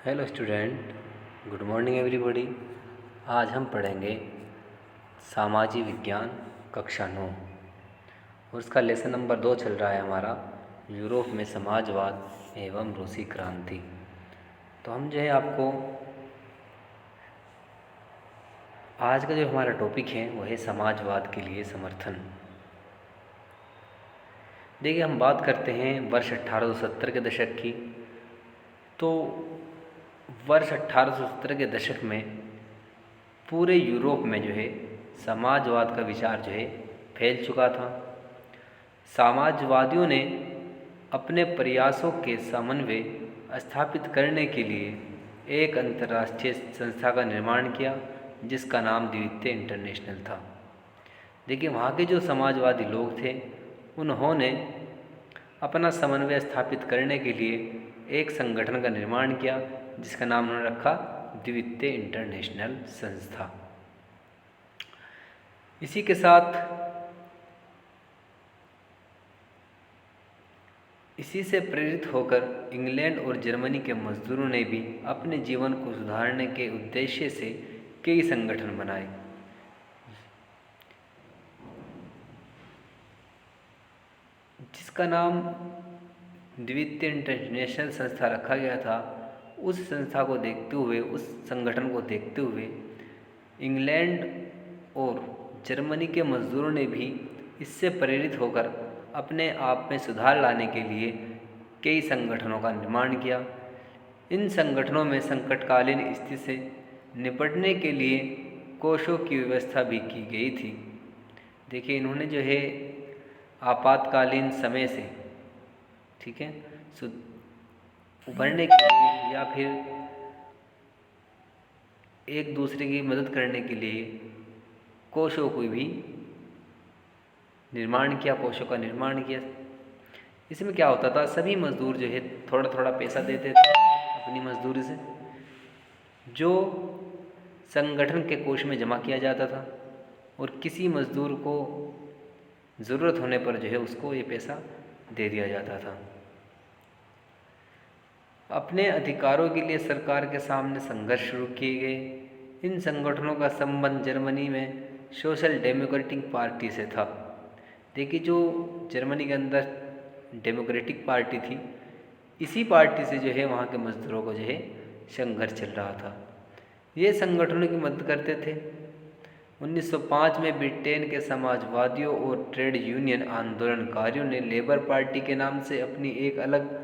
Hello student, good morning everybody. आज हम पढ़ेंगे सामाजिक विज्ञान कक्षा 9 और उसका लेसन नंबर 2 चल रहा है हमारा यूरोप में समाजवाद एवं रूसी क्रांति। तो हम जो है आपको आज का जो हमारा टॉपिक है वो है समाजवाद के लिए समर्थन। देखिए, हम बात करते हैं वर्ष 1870 के दशक की। तो वर्ष 1870 के दशक में पूरे यूरोप में जो है समाजवाद का विचार जो है फैल चुका था। समाजवादियों ने अपने प्रयासों के समन्वय स्थापित करने के लिए एक अंतर्राष्ट्रीय संस्था का निर्माण किया जिसका नाम द्वितीय इंटरनेशनल था। देखिए, वहाँ के जो समाजवादी लोग थे उन्होंने अपना समन्वय स्थापित करने के लिए एक संगठन का निर्माण किया जिसका नाम उन्होंने रखा द्वितीय इंटरनेशनल संस्था। इसी के साथ इसी से प्रेरित होकर इंग्लैंड और जर्मनी के मजदूरों ने भी अपने जीवन को सुधारने के उद्देश्य से कई संगठन बनाए। जिसका नाम द्वितीय इंटरनेशनल संस्था रखा गया था। उस संस्था को देखते हुए, उस संगठन को देखते हुए इंग्लैंड और जर्मनी के मजदूरों ने भी इससे प्रेरित होकर अपने आप में सुधार लाने के लिए कई संगठनों का निर्माण किया। इन संगठनों में संकटकालीन स्थिति से निपटने के लिए कोषों की व्यवस्था भी की गई थी। देखिए, इन्होंने जो है आपातकालीन समय से उभरने के लिए या फिर एक दूसरे की मदद करने के लिए कोषों को भी निर्माण किया, कोषों का निर्माण किया। इसमें क्या होता था, सभी मजदूर जो है थोड़ा थोड़ा पैसा देते थे अपनी मजदूरी से, जो संगठन के कोष में जमा किया जाता था और किसी मजदूर को ज़रूरत होने पर जो है उसको ये पैसा दे दिया जाता था। अपने अधिकारों के लिए सरकार के सामने संघर्ष शुरू किए गए। इन संगठनों का संबंध जर्मनी में सोशल डेमोक्रेटिक पार्टी से था। देखिए, जो जर्मनी के अंदर डेमोक्रेटिक पार्टी थी, इसी पार्टी से जो है वहाँ के मजदूरों को जो है संघर्ष चल रहा था। ये संगठनों की मदद करते थे। 1905 में ब्रिटेन के समाजवादियों और ट्रेड यूनियन आंदोलनकारियों ने लेबर पार्टी के नाम से अपनी एक अलग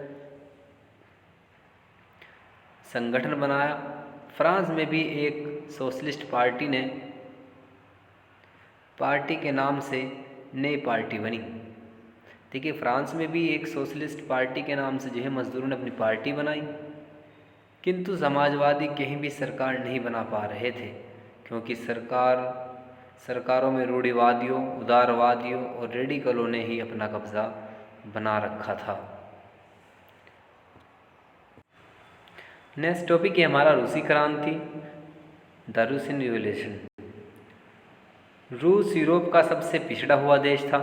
संगठन बनाया। फ्रांस में भी एक सोशलिस्ट पार्टी ने पार्टी के नाम से नई पार्टी बनी। देखिए, फ्रांस में भी एक सोशलिस्ट पार्टी के नाम से जो है मजदूरों ने अपनी पार्टी बनाई, किंतु समाजवादी कहीं भी सरकार नहीं बना पा रहे थे क्योंकि सरकारों में रूढ़िवादियों, उदारवादियों और रेडिकलों ने ही अपना कब्जा बना रखा था। नेक्स्ट टॉपिक है हमारा रूसी क्रांति, द रूसियन रिवॉल्यूशन। रूस यूरोप का सबसे पिछड़ा हुआ देश था।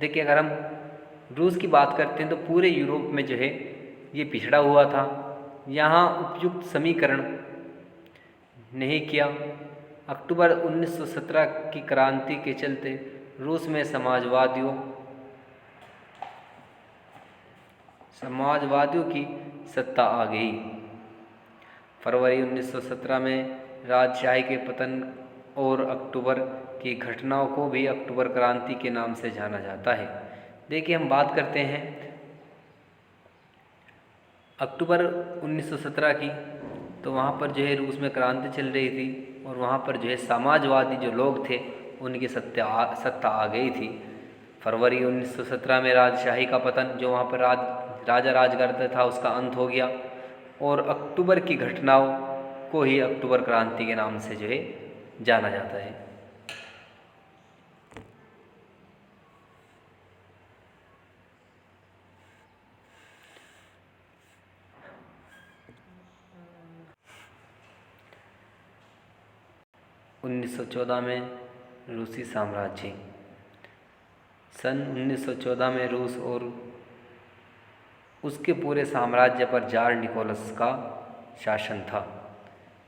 देखिए, अगर हम रूस की बात करते हैं तो पूरे यूरोप में जो है ये पिछड़ा हुआ था। यहाँ उपयुक्त समीकरण नहीं किया। अक्टूबर 1917 की क्रांति के चलते रूस में समाजवादियों की सत्ता आ गई। फरवरी 1917 में राजशाही के पतन और अक्टूबर की घटनाओं को भी अक्टूबर क्रांति के नाम से जाना जाता है। देखिए, हम बात करते हैं अक्टूबर 1917 की, तो वहाँ पर जो है रूस में क्रांति चल रही थी और वहाँ पर जो है समाजवादी जो लोग थे उनकी सत्ता आ गई थी। फरवरी 1917 में राजशाही का पतन, जो वहाँ पर राजा राज करता था, उसका अंत हो गया और अक्टूबर की घटनाओं को ही अक्टूबर क्रांति के नाम से जो है जाना जाता है। (1914) में रूसी साम्राज्य। सन 1914 में रूस और उसके पूरे साम्राज्य पर जार निकोलस का शासन था।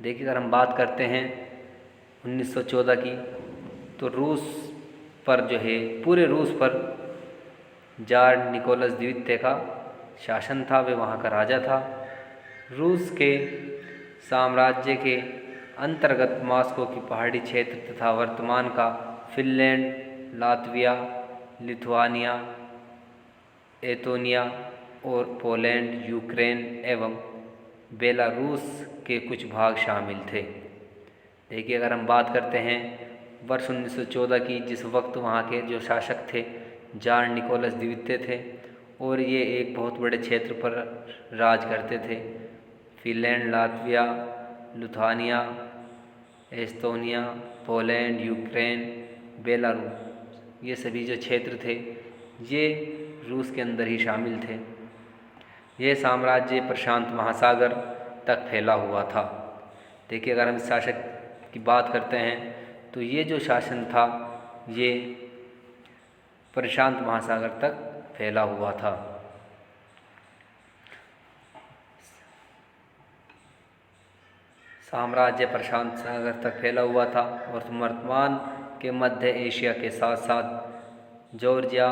देखिए, अगर हम बात करते हैं 1914 की, तो रूस पर जो है, पूरे रूस पर जार निकोलस द्वितीय का शासन था। वे वहाँ का राजा था। रूस के साम्राज्य के अंतर्गत मॉस्को की पहाड़ी क्षेत्र तथा वर्तमान का फिनलैंड, लातविया, लिथुआनिया, एस्तोनिया और पोलैंड, यूक्रेन एवं बेलारूस के कुछ भाग शामिल थे। देखिए, अगर हम बात करते हैं वर्ष 1914 की, जिस वक्त वहाँ के जो शासक थे जार निकोलस द्वितीय थे और ये एक बहुत बड़े क्षेत्र पर राज करते थे। Finland, Latvia, Lithuania, Estonia, Poland, Ukraine, Belarus, ये सभी जो क्षेत्र थे ये रूस के अंदर ही शामिल थे। यह साम्राज्य प्रशांत महासागर तक फैला हुआ था। देखिए, अगर हम शासक की बात करते हैं तो ये जो शासन था ये प्रशांत महासागर तक फैला हुआ था। साम्राज्य प्रशांत सागर तक फैला हुआ था और वर्तमान के मध्य एशिया के साथ साथ जॉर्जिया,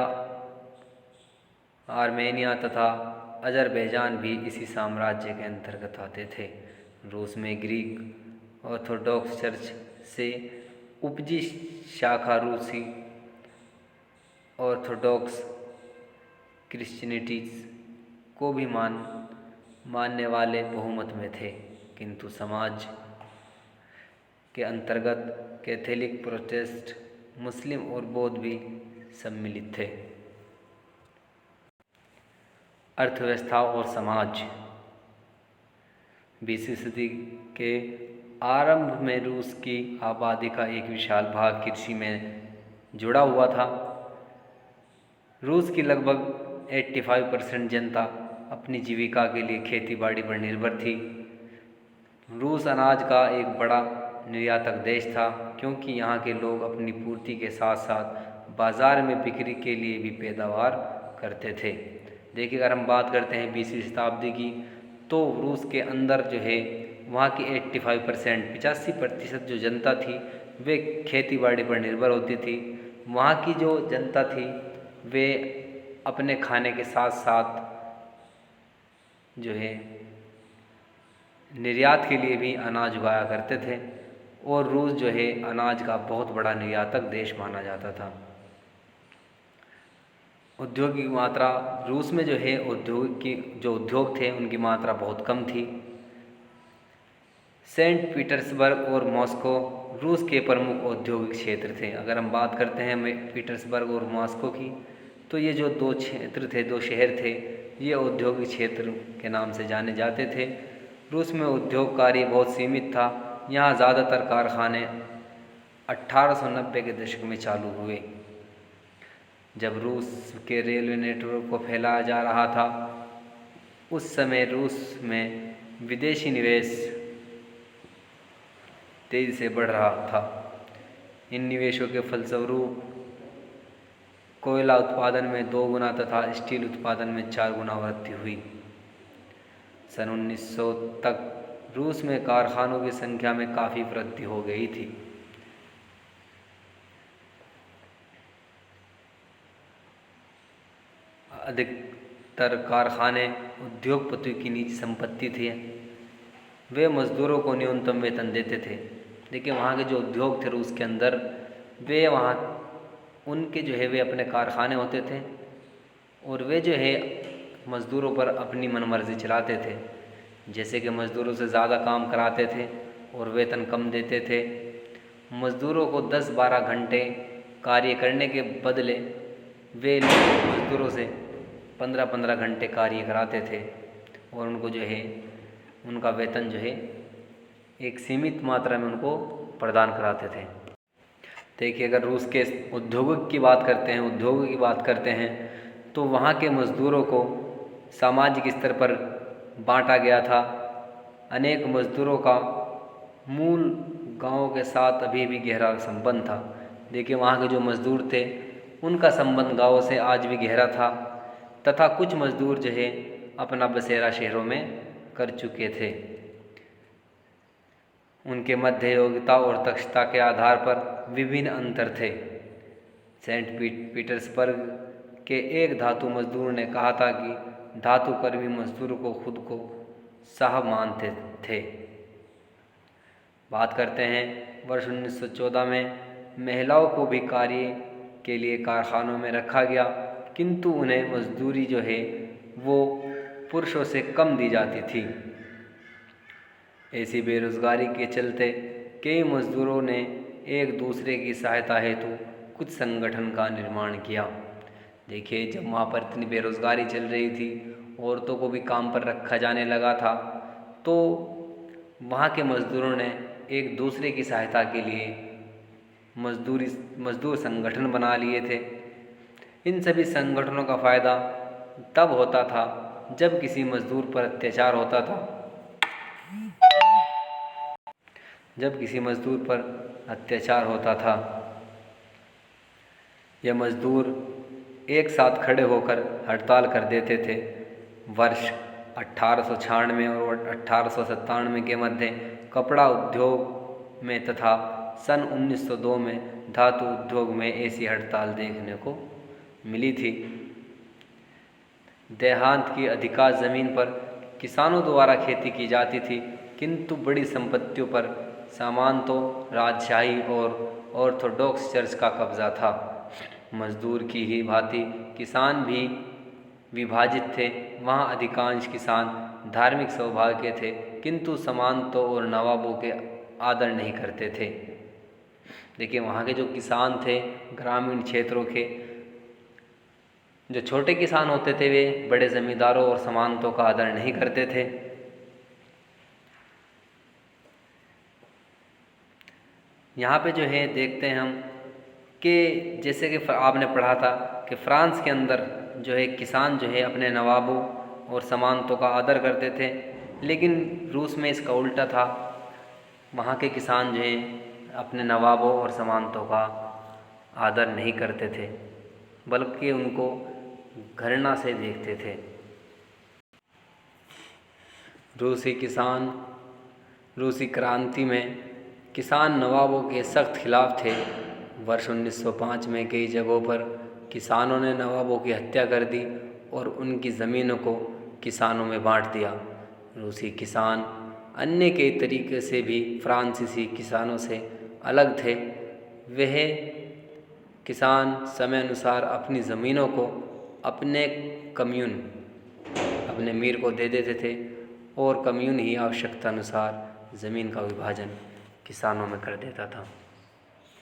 आर्मेनिया तथा अज़रबैजान भी इसी साम्राज्य के अंतर्गत आते थे। रूस में ग्रीक ऑर्थोडॉक्स चर्च से उपजी शाखा रूसी ऑर्थोडॉक्स क्रिश्चियनिटीज़ को भी मानने वाले बहुमत में थे, किंतु समाज के अंतर्गत कैथोलिक, प्रोटेस्टेंट, मुस्लिम और बौद्ध भी सम्मिलित थे। अर्थव्यवस्था और समाज। 20वीं सदी के आरंभ में रूस की आबादी का एक विशाल भाग कृषि में जुड़ा हुआ था। रूस की लगभग 85% जनता अपनी जीविका के लिए खेती बाड़ी पर निर्भर थी। रूस अनाज का एक बड़ा निर्यातक देश था, क्योंकि यहाँ के लोग अपनी पूर्ति के साथ साथ बाज़ार में बिक्री के लिए भी पैदावार करते थे। देखिए, अगर हम बात करते हैं 20वीं शताब्दी की, तो रूस के अंदर जो है वहाँ की 85% जो जनता थी वे खेती बाड़ी पर निर्भर होती थी। वहाँ की जो जनता थी वे अपने खाने के साथ साथ जो है निर्यात के लिए भी अनाज उगाया करते थे और रूस जो है अनाज का बहुत बड़ा निर्यातक देश माना जाता था। उद्योग की मात्रा रूस में जो है उद्योग थे उनकी मात्रा बहुत कम थी। सेंट पीटर्सबर्ग और मॉस्को रूस के प्रमुख औद्योगिक क्षेत्र थे। अगर हम बात करते हैं पीटर्सबर्ग और मॉस्को की, तो ये जो दो शहर थे ये औद्योगिक क्षेत्र के नाम से जाने जाते थे। रूस में उद्योग कार्य बहुत सीमित था। यहाँ ज़्यादातर कारखाने 1890 के दशक में चालू हुए, जब रूस के रेलवे नेटवर्क को फैलाया जा रहा था। उस समय रूस में विदेशी निवेश तेज़ी से बढ़ रहा था। इन निवेशों के फलस्वरूप कोयला उत्पादन में 2 गुना तथा स्टील उत्पादन में 4 गुना वृद्धि हुई। सन 1900 तक रूस में कारखानों की संख्या में काफ़ी वृद्धि हो गई थी। अधिकतर कारखाने उद्योगपतियों की निजी संपत्ति थी। वे मज़दूरों को न्यूनतम वेतन देते थे। देखिए, वहाँ के जो उद्योग थे रूस के अंदर, वे वहाँ उनके जो है वे अपने कारखाने होते थे और वे जो है मज़दूरों पर अपनी मनमर्जी चलाते थे। जैसे कि मज़दूरों से ज़्यादा काम कराते थे और वेतन कम देते थे। मज़दूरों को 10-12 घंटे कार्य करने के बदले वे मज़दूरों से 15-15 घंटे कार्य कराते थे और उनको जो है उनका वेतन जो है एक सीमित मात्रा में उनको प्रदान कराते थे। देखिए, अगर रूस के उद्योग की बात करते हैं तो वहाँ के मज़दूरों को सामाजिक स्तर पर बांटा गया था। अनेक मज़दूरों का मूल गांव के साथ अभी भी गहरा संबंध था। देखिए, वहाँ के जो मज़दूर थे उनका संबंध गाँव से आज भी गहरा था तथा कुछ मज़दूर जो है अपना बसेरा शहरों में कर चुके थे। उनके मध्य योग्यता और दक्षता के आधार पर विभिन्न अंतर थे। सेंट पीटर्सबर्ग के एक धातु मजदूर ने कहा था कि धातु कर्मी मजदूर को खुद को साहब मानते थे। बात करते हैं वर्ष 1914 में महिलाओं को भी कार्य के लिए कारखानों में रखा गया, किंतु उन्हें मजदूरी जो है वो पुरुषों से कम दी जाती थी। ऐसी बेरोजगारी के चलते कई मजदूरों ने एक दूसरे की सहायता हेतु कुछ संगठन का निर्माण किया। देखिए, जब वहाँ पर इतनी बेरोजगारी चल रही थी, औरतों को भी काम पर रखा जाने लगा था, तो वहाँ के मजदूरों ने एक दूसरे की सहायता के लिए मजदूर संगठन बना लिए थे। इन सभी संगठनों का फ़ायदा तब होता था जब किसी मजदूर पर अत्याचार होता था। यह मजदूर एक साथ खड़े होकर हड़ताल कर देते थे। वर्ष 1896 और 1897 के मध्य कपड़ा उद्योग में तथा सन 1902 में धातु उद्योग में ऐसी हड़ताल देखने को मिली थी। देहात की अधिकांश ज़मीन पर किसानों द्वारा खेती की जाती थी, किंतु बड़ी संपत्तियों पर सामान्यतः राजशाही और ऑर्थोडॉक्स चर्च का कब्जा था। मजदूर की ही भांति किसान भी विभाजित थे। वहाँ अधिकांश किसान धार्मिक स्वभाव के थे, किंतु सामंतों और नवाबों के आदर नहीं करते थे। देखिए, वहाँ के जो किसान थे, ग्रामीण क्षेत्रों के जो छोटे किसान होते थे, वे बड़े जमींदारों और सामंतों का आदर नहीं करते थे। यहाँ पे जो है देखते हैं हम कि जैसे कि आपने पढ़ा था कि फ्रांस के अंदर जो है किसान जो है अपने नवाबों और सामंतों का आदर करते थे, लेकिन रूस में इसका उल्टा था। वहाँ के किसान जो है अपने नवाबों और सामंतों का आदर नहीं करते थे, बल्कि उनको घृणा से देखते थे। रूसी क्रांति में किसान नवाबों के सख्त खिलाफ थे। वर्ष 1905 में कई जगहों पर किसानों ने नवाबों की हत्या कर दी और उनकी ज़मीनों को किसानों में बांट दिया। रूसी किसान अन्य कई तरीके से भी फ्रांसीसी किसानों से अलग थे। वह किसान समय अनुसार अपनी ज़मीनों को अपने मीर को दे देते थे और कम्यून ही आवश्यकता अनुसार ज़मीन का विभाजन किसानों में कर देता था।